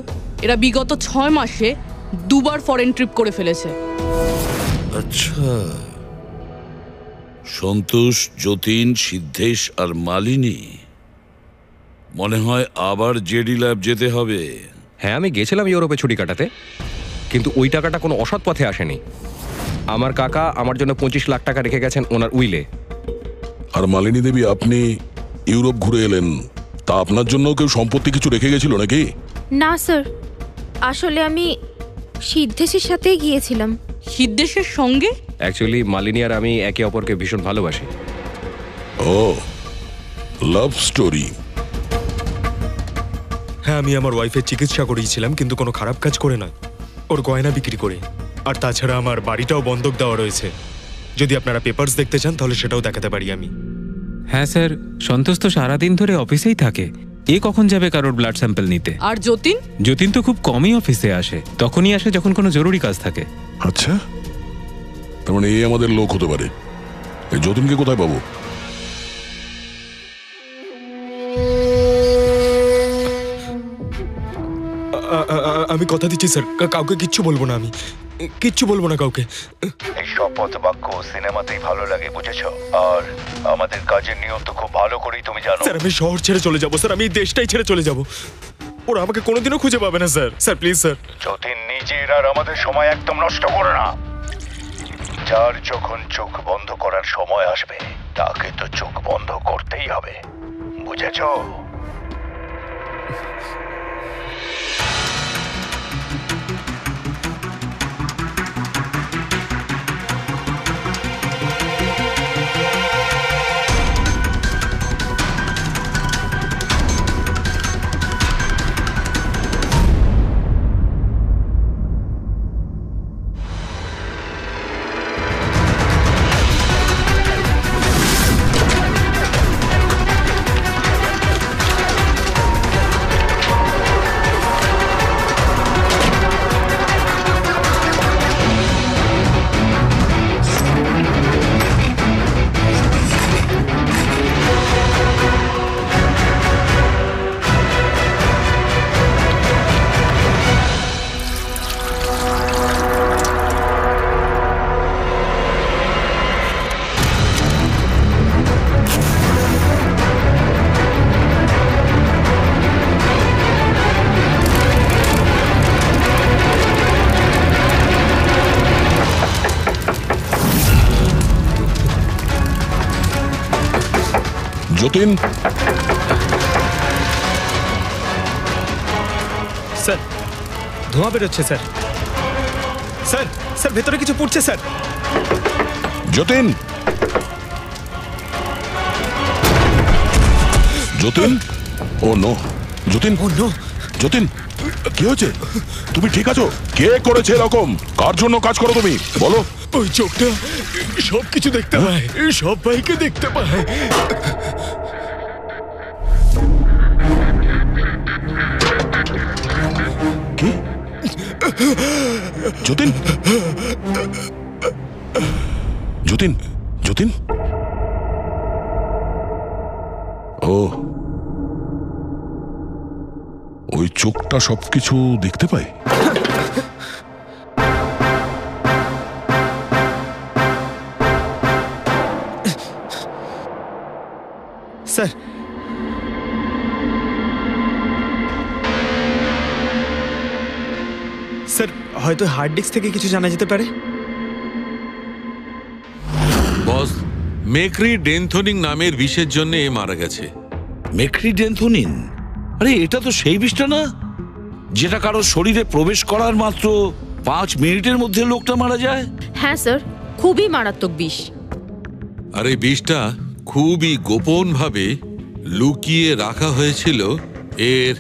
Speaker 7: এরা বিগত 6 মাসে 2 বার ফরেন ট্রিপ করে ফেলেছে।
Speaker 4: আচ্ছা, সন্তোষ, যতীন, সিদ্ধেশ আর মালিনী। মনে হয় আবার জেডি ল্যাব যেতে হবে।
Speaker 5: হ্যাঁ, আমি গেছিলাম ইউরোপে ছুটি কাটাতে, কিন্তু ওই টাকাটা কোনো অসৎ পথে আসেনি। আমার কাকা আমার জন্য 25 লাখ টাকা রেখে গেছেন ওনার উইলে।
Speaker 6: আর মালিনী দেবী, আপনি ইউরোপ ঘুরে এলেন, তা আপনার জন্য কেউ সম্পত্তি কিছু রেখে গেছিল নাকি?
Speaker 1: না স্যার, আসলে আমি সিদ্ধেশের সাথেই গিয়েছিলাম।
Speaker 7: সিদ্ধেশের সঙ্গে?
Speaker 5: অ্যাকচুয়ালি মালিনী আর আমি একে অপরকে ভীষণ ভালোবাসি।
Speaker 6: ও, লাভ স্টোরি।
Speaker 2: হ্যাঁ, আমি আমার ওয়াইফের চিকিৎসা করিয়েছিলাম, কিন্তু কোনো খারাপ কাজ করে নয়, ওর গয়না বিক্রি করে। আর তাছাড়া আমার বাড়িটাও বন্ধক দেওয়া রয়েছে। যদি আপনারা পেপারস দেখতে চান তাহলে সেটাও দেখাতে পারি আমি।
Speaker 10: হ্যাঁ স্যার, সন্তোষ তো সারাদিন ধরে অফিসেই থাকে, এ কখন যাবে কারোর ব্লাড স্যাম্পল নিতে?
Speaker 7: আর যতীন?
Speaker 10: যতীন তো খুব কমই অফিসে আসে, তখনই আসে যখন কোনো জরুরি কাজ থাকে।
Speaker 6: আচ্ছা, তার মানে এই আমাদের লোক হতে পারে। এই যতীনকে কোথায় পাবো?
Speaker 2: আমি কথা দিচ্ছি স্যার, কাউকে কিচ্ছু বলবো না, আমি কিচ্ছু বলবো না কাউকে।
Speaker 12: এই শপথ বাক্য সিনেমাতেই ভালো লাগে, বুঝেছো? আর আমাদের কাজের নিয়ম তো খুব ভালো করেই তুমি জানো।
Speaker 2: স্যার, আমি শহর ছেড়ে চলে যাবো স্যার, আমি এই দেশটাই ছেড়ে চলে যাবো। ওরা আমাকে কোনোদিনও খুঁজে পাবে না sir. Sir please sir.
Speaker 12: Jatin, নিজের আর আমাদের সময় একদম নষ্ট করো না। যার যখন চোখ বন্ধ করার সময় আসবে তাকে তো চোখ বন্ধ করতেই হবে, বুঝেছো?
Speaker 6: যতীন,
Speaker 2: স্যার ধোঁয়া বেরোচ্ছে স্যার। স্যার স্যার ভেতরে কিছু পড়ছে স্যার।
Speaker 6: যতীন, যতীন, ও নো, যতীন,
Speaker 2: ও নো,
Speaker 6: যতীন, কি হয়েছে? তুমি ঠিক আছো? কে করেছে এরকম? কার জন্য কাজ করো তুমি, বলো?
Speaker 2: ওই চোখটা সবকিছু দেখতে পায়, সব ভাইকে দেখতে পায়।
Speaker 6: কি? যতীন, যতীন, যতীন, ও ওই চোখটা সবকিছু দেখতে পায়।
Speaker 2: স্যার স্যার হয়তো হার্ড ডিস্ক থেকে কিছু জানা যেতে পারে।
Speaker 11: বস, মেক্রি ডেনথোনিং নামের বিষের জন্য এ মারা গেছে।
Speaker 4: মেক্রিডেন্থোনিন? আরে এটা তো সেই বিষটা না যেটা কারো শরীরে প্রবেশ করার মাত্র 5 মিনিটের মধ্যে লোকটা মারা যায়?
Speaker 8: হ্যাঁ স্যার, খুবই মারাত্মক বিষ।
Speaker 11: আর এই বিষটা খুবই গোপন ভাবে লুকিয়ে রাখা হয়েছিল এর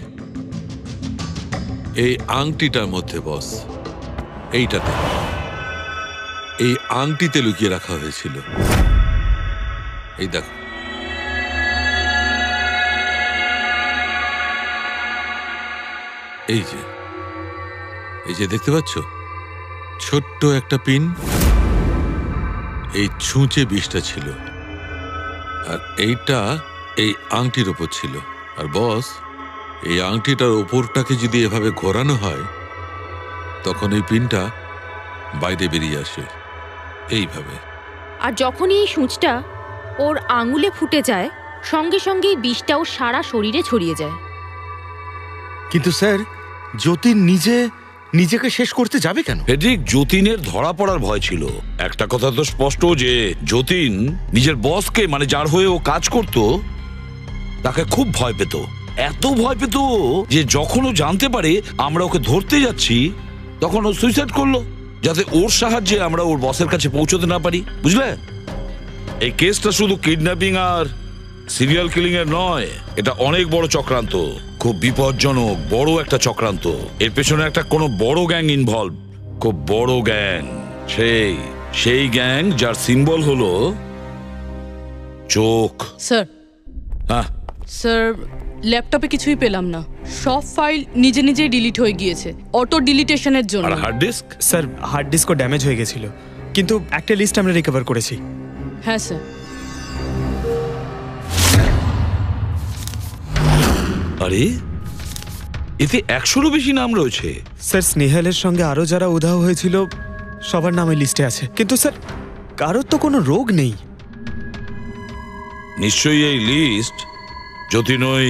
Speaker 11: এই আংটিটার মধ্যে। বস, এইটাতে, এই আংটিতে লুকিয়ে রাখা হয়েছিল। এই দেখো, এই যে দেখতে পাচ্ছ ছোট্ট একটা পিন, এই ছুঁচে বিষটা ছিল, আর এইটা এই আংটির ওপর ছিল। আর বস, এই আংটিটার ওপরটাকে যদি এভাবে ঘোরানো হয় তখন এই পিনটা বাইরে বেরিয়ে আসে এইভাবে।
Speaker 8: আর যখনই এই সূঁচটা ওর আঙুলে ফুটে যায় সঙ্গে সঙ্গেই বিষটা ওর সারা শরীরে ছড়িয়ে যায়।
Speaker 3: কিন্তু স্যার, যতীন নিজেকে শেষ করতে যাবে কেন?
Speaker 4: ফেডরিক, যতীনের ধরা পড়ার ভয় ছিল। একটা কথা তো স্পষ্ট যে যতীন নিজের বসকে, মানে যার হয়ে ও কাজ করত, তাকে খুব ভয় পেত। এত ভয় পেত যে যখন ও জানতে পারে আমরা ওকে ধরতে যাচ্ছি তখন ও সুইসাইড করলো, যাতে ওর সাহায্যে আমরা ওর বসের কাছে পৌঁছতে না পারি। বুঝলে, এই কেসটা শুধু কিডন্যাপিং আর সিরিয়াল কিলিং এর নয়, এটা অনেক বড় চক্রান্ত, খুব বিপজ্জনক বড় একটা চক্রান্ত। এর পেছনে একটা কোনো বড় গ্যাং ইনভলভ, খুব বড় গ্যাং। সেই গ্যাং যার সিম্বল হলো চোখ।
Speaker 7: স্যার,
Speaker 4: হ্যাঁ
Speaker 7: স্যার, ল্যাপটপে কিছুই পেলাম না। সব ফাইল নিজে নিজেই ডিলিট হয়ে গিয়েছে অটো ডিলিটেশনের জন্য।
Speaker 4: আর হার্ড ডিস্ক?
Speaker 2: স্যার হার্ড ডিস্কও ড্যামেজ হয়ে গেছিল, কিন্তু একটা লিস্ট আমরা রিকভার করেছি।
Speaker 7: হ্যাঁ স্যার।
Speaker 4: আরে এতে 100-এরও বেশি নাম রয়েছে।
Speaker 2: স্যার স্নেহালের সঙ্গে আরো যারা উধাও হয়েছিল সবার নাম এই লিস্টে আছে, কিন্তু স্যার কারোর তো কোনো রোগ নেই।
Speaker 4: নিশ্চয়ই এই লিস্ট যতীন ওই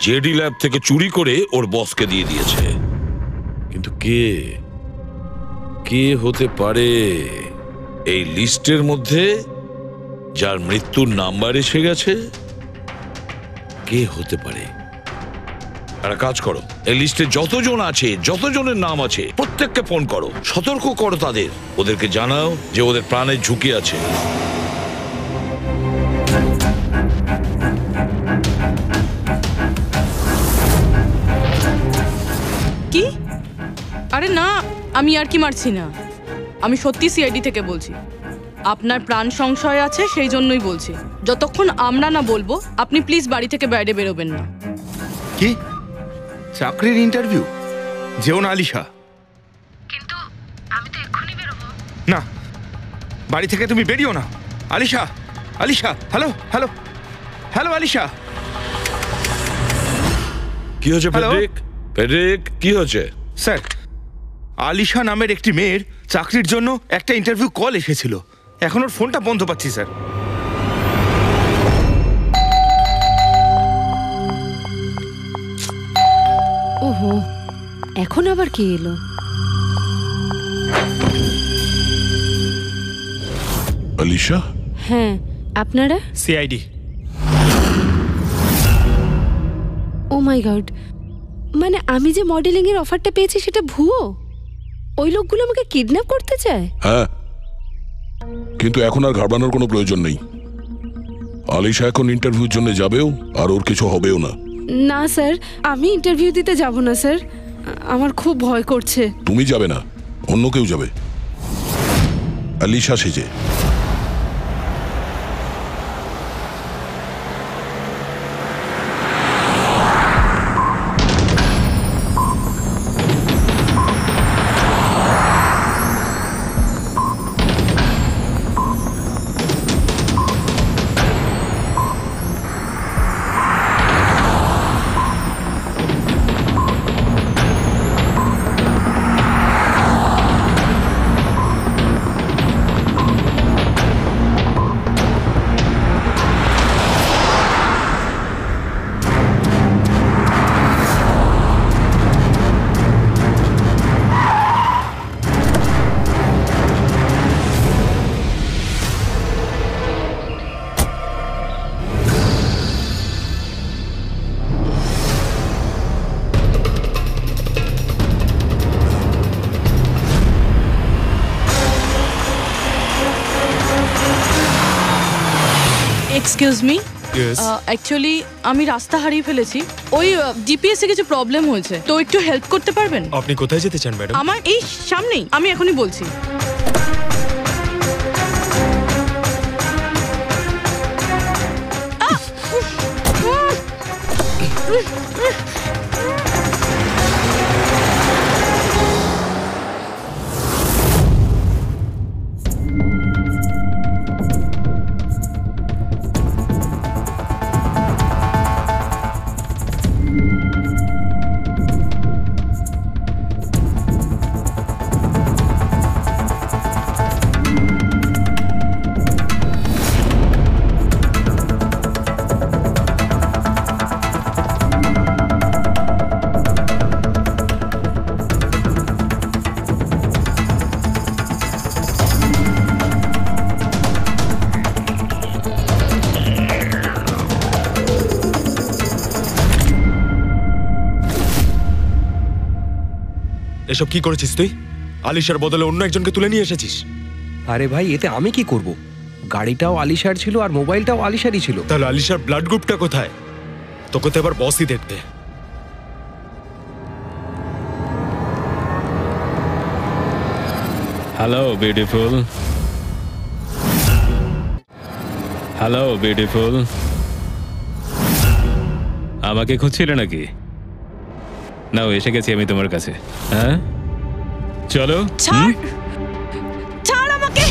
Speaker 4: জেডি ল্যাব থেকে চুরি করে ওর বসকে দিয়ে দিয়েছে। কিন্তু কে হতে পারে এই লিস্টের মধ্যে যার মৃত্যুর নাম্বার এসে গেছে? কে হতে পারে? একটা কাজ করো, এই লিস্টে যতজন আছে, যতজনের নাম আছে, প্রত্যেককে ফোন করো, সতর্ক করো তাদের, ওদেরকে জানাও যে ওদের প্রাণের ঝুঁকি আছে।
Speaker 7: কি? আরে না, আমি আর কি মারছি না। আমি সত্যি সিআইডি থেকে বলছি। আপনার প্রাণ সংশয় আছে, সেই জন্যই বলছি। যতক্ষণ আমরা না বলবো আপনি প্লিজ বাড়ি থেকে বাইরে বেরোবেন না।
Speaker 3: কি চাকরির ইন্টারভিউ? যেও না আলিশা।
Speaker 14: কিন্তু আমি তো এক্ষুনি বেরোবো।
Speaker 3: না, বাড়ি থেকে তুমি বেরিও না। Alisha, Alisha, hello hello hello Alisha.
Speaker 4: কি হয়েছে ফেডরিক? ফেডরিক, কি হয়েছে?
Speaker 3: স্যার, আলিশা নামের একটি মেয়ের চাকরির জন্য একটা ইন্টারভিউ কল এসেছিল। এখন ওর ফোনটা বন্ধ পাচ্ছি স্যার।
Speaker 13: ওহো, এখন আবার কি এলো?
Speaker 6: আলিশা?
Speaker 13: হ্যাঁ, আপনারা?
Speaker 2: সিআইডি।
Speaker 13: মাই গড, মানে আমি যে মডেলিং এর অফারটা পেয়েছি সেটা ভুয়ো? ওই লোকগুলো আমাকে কিডন্যাপ করতে চায়?
Speaker 6: হ্যাঁ, কিন্তু এখন আর ঘাবড়ানোর কোনো প্রয়োজন নেই। আলিশা এখন ইন্টারভিউর জন্য যাবেও, আর ওর কিছু হবেও না।
Speaker 13: না স্যার, আমি ইন্টারভিউ দিতে যাব না স্যার, আমার খুব ভয় করছে।
Speaker 6: তুমি যাবে না, অন্য কেউ যাবে, আলিশা সেজে।
Speaker 7: Excuse me,
Speaker 2: Yes.
Speaker 7: অ্যাকচুয়ালি আমি রাস্তা হারিয়ে ফেলেছি। ওই জিপিএস এ কিছু প্রবলেম হয়েছে, তো একটু হেল্প করতে পারবেন?
Speaker 2: আপনি কোথায় যেতে চান ম্যাডাম?
Speaker 7: আমার এই সামনেই, আমি এখনই বলছি।
Speaker 2: এসব কি করেছিস তুই? আলিশার বদলে অন্য একজনকে তুলে নিয়ে এসেছিস।
Speaker 5: আরে ভাই, এতে আমি কি করব? গাড়িটাও আলিশার ছিল আর মোবাইলটাও আলিশারই ছিল।
Speaker 2: তাহলে আলিশার ব্লাড গ্রুপটা কোথায়? তোকে তো এবার বসই দেখবে।
Speaker 10: হ্যালো বিউটিফুল, হ্যালো বিউটিফুল, আমাকে খুঁজছিলে নাকি? নাও, এসে গেছি আমি তোমার কাছে। হ্যাঁ, চলো।
Speaker 7: ছাড়, ছাড় আমাকে।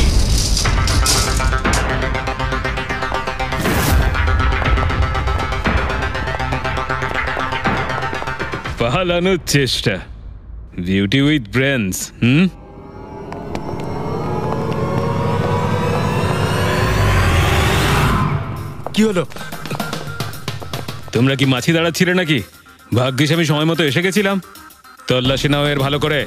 Speaker 10: পালানোর চেষ্টা, বিউটি উইথ ব্রেনস।
Speaker 2: কি হলো?
Speaker 10: তোমরা কি মাছি দাঁড়াচ্ছিলে নাকি? ভাগ্যিস আমি সময় মতো এসে গেছিলাম। তল্লাশি নাও এর ভালো করে।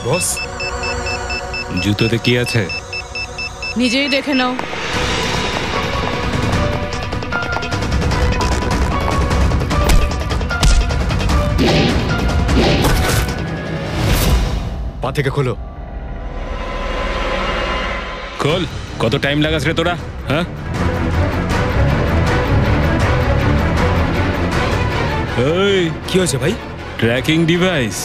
Speaker 2: বস,
Speaker 10: জুতোতে কি আছে?
Speaker 7: নিজেই দেখে নাও।
Speaker 2: পা থেকে খোলো।
Speaker 10: খোল। কত টাইম লাগাস রে তোরা? হ্যাঁ, ওই
Speaker 2: কি হয়েছে ভাই?
Speaker 10: Tracking device.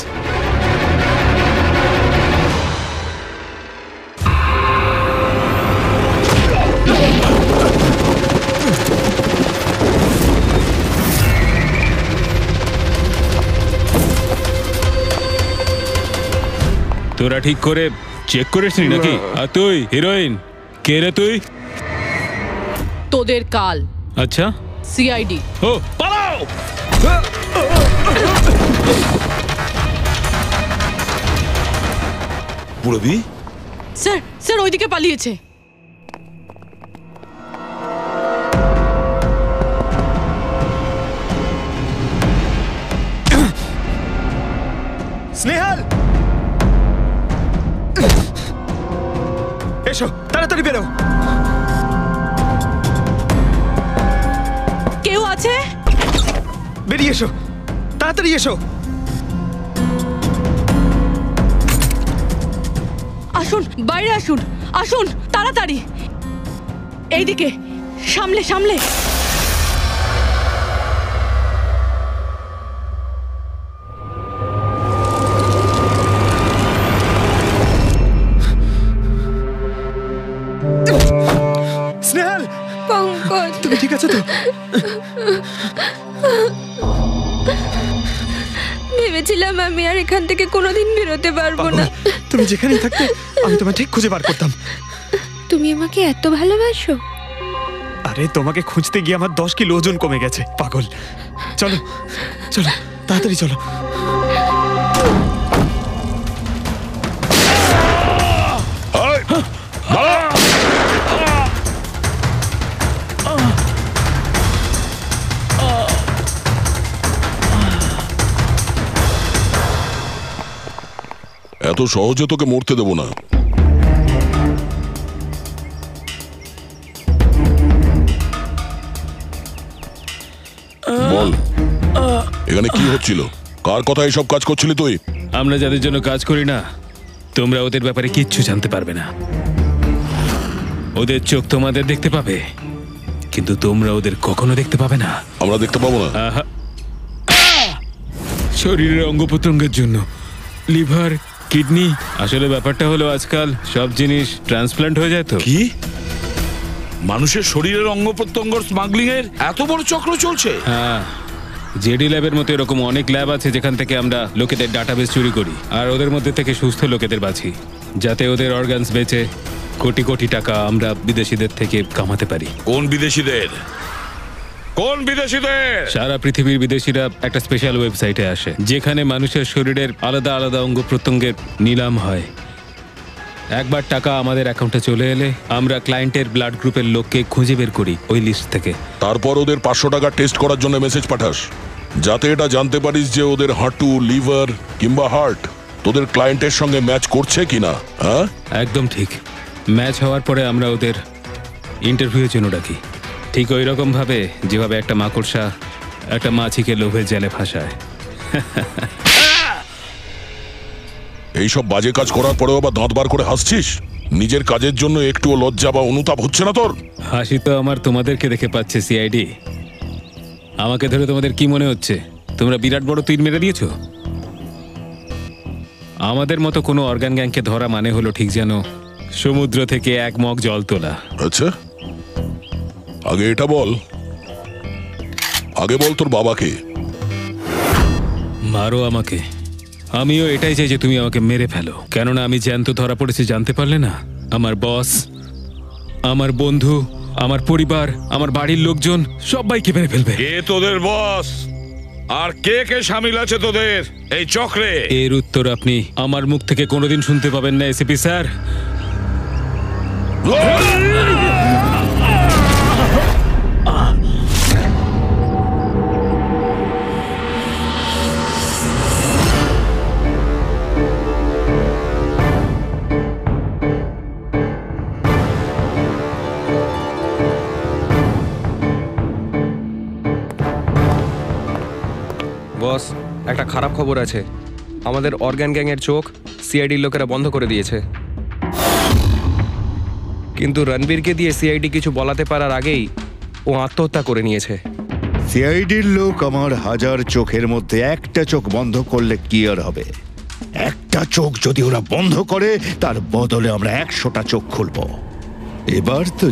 Speaker 10: তোরা ঠিক করে চেক করিসনি নাকি? আর তুই হিরোইন, কে রে তুই?
Speaker 7: তোদের কাল।
Speaker 10: আচ্ছা,
Speaker 7: সিআইডি।
Speaker 10: ও পালাও।
Speaker 4: পুরবি?
Speaker 7: স্যার স্যার ওইদিকে পালিয়েছে।
Speaker 2: স্নেহাল, এসো তাড়াতাড়ি বেরো।
Speaker 7: কেউ আছে?
Speaker 2: বেরিয়ে এসো, তাড়াতাড়ি এসো।
Speaker 7: আসুন, বাইরে আসুন, আসুন তাড়াতাড়ি। এইদিকে, সামলে সামলে।
Speaker 2: স্নেহাল,
Speaker 1: পঙ্কজ,
Speaker 2: তুমি ঠিক আছো তো?
Speaker 1: ভেবেছিলাম আমি আর এখান থেকে কোনোদিন বেরোতে পারবো না।
Speaker 2: তুমি যেখানেই থাকতে আমি তোমায় ঠিক খুঁজে বার করতাম।
Speaker 1: তুমি আমাকে এত ভালোবাসো?
Speaker 2: আরে তোমাকে খুঁজতে গিয়ে আমার 10 কিলো ওজন কমে গেছে, পাগল। চলো চলো, তাড়াতাড়ি চলো।
Speaker 6: এত সহজে তোকে মরতে দেব না। বল, এখানে কি হচ্ছিল? কার কথা এসব কাজ করছিলি তুই?
Speaker 10: আমরা যাদের জন্য কাজ করি না, তোমরা ওদের ব্যাপারে কিচ্ছু জানতে পারবে না। ওদের চোখ তোমাদের দেখতে পাবে, কিন্তু তোমরা ওদের কখনো দেখতে পাবে না।
Speaker 6: আমরা দেখতে পাবো না?
Speaker 10: শরীরের অঙ্গ প্রত্যঙ্গের জন্য, লিভার, কিডনি। আসলে ব্যাপারটা হলো আজকাল সব জিনিস ট্রান্সপ্লান্ট হয়ে যায়। তো
Speaker 4: কি মানুষের শরীরের অঙ্গ প্রত্যঙ্গ স্মাগলিং এর এত বড় চক্র চলছে?
Speaker 10: হ্যাঁ, জেডি ল্যাবের মতো এরকম অনেক ল্যাব আছে যেখান থেকে আমরা লোকেদের ডাটাবেস চুরি করি আর ওদের মধ্যে থেকে সুস্থ লোকেদের বাছি, যাতে ওদের অর্গানস বেচে কোটি কোটি টাকা আমরা বিদেশিদের থেকে কামাতে পারি।
Speaker 4: কোন বিদেশিদের? কোন বিদেশিদের?
Speaker 10: সারা পৃথিবীর বিদেশিরা একটা স্পেশাল ওয়েবসাইটে আসে যেখানে মানুষের শরীরের আলাদা আলাদা অঙ্গ প্রত্যঙ্গের নিলাম হয়। একবার টাকা আমাদের অ্যাকাউন্টে চলে এলে আমরা ক্লায়েন্টের ব্লাড গ্রুপের লোককে খুঁজে বের করি ওই লিস্ট থেকে।
Speaker 6: তারপর ওদের 500 টাকা টেস্ট করার জন্য মেসেজ পাঠাস, যাতে এটা জানতে পারিস যে ওদের হাঁটু, লিভার কিংবা হার্ট তোদের ক্লায়েন্টের সঙ্গে ম্যাচ করছে কিনা। হ্যাঁ,
Speaker 10: একদম ঠিক। ম্যাচ হওয়ার পরে আমরা ওদের ইন্টারভিউয়ের জন্য ডাকি, ঠিক ওই রকম ভাবে যেভাবে একটা মাকড়সা একটা মাছিকে লোভের জালে ফাঁসায়।
Speaker 6: এইসব বাজে কাজ করার পরেও আবার দাঁত বার করে হাসছিস? নিজের কাজের জন্য একটুও লজ্জা বা অনুতাপ হচ্ছে না তোর?
Speaker 10: হাসি তো আমার তোমাদেরকে দেখে পাচ্ছে সিআইডি। আমাকে ধরে তোমাদের কি মনে হচ্ছে তোমরা বিরাট বড় তীর মেরে দিয়েছো? আমাদের মতো কোনো অর্গান গ্যাংকে ধরা মানে হলো ঠিক যেন সমুদ্র থেকে এক মগ জল তোলা।
Speaker 6: আচ্ছা, আগে এটা বল, আগে বল তোর বাবাকে।
Speaker 10: মারো আমাকে, আমিও এটাই চাই যে তুমি আমাকে মেরে ফেলো, কেননা আমি জ্যান্ত ধরা পড়েছি জানতে পারলে না? আমার বস, আমার বন্ধু, আমার পরিবার, আমার বাড়ির লোকজন সবাইকে মেরে ফেলবে।
Speaker 4: কে তোদের বস আর কে কে শামিল আছে তোদের এই চক্রে?
Speaker 10: এর উত্তর আপনি আমার মুখ থেকে কোনোদিন শুনতে পাবেন না এসিপি স্যার।
Speaker 5: বস, একটা খারাপ খবর আছে। আমাদের অর্গান গ্যাংয়ের চোখ সিআইডির লোকেরা বন্ধ করে দিয়েছে, কিন্তু রণবীরকে দিয়ে সিআইডি কিছু বলাতে পারার আগেই ও আত্মহত্যা করে নিয়েছে।
Speaker 12: সিআইডির লোক আমার 1000 চোখের মধ্যে একটা চোখ বন্ধ করলে কি আর হবে? একটা চোখ যদি ওরা বন্ধ করে তার বদলে আমরা 100টা চোখ খুলবো। এবার তো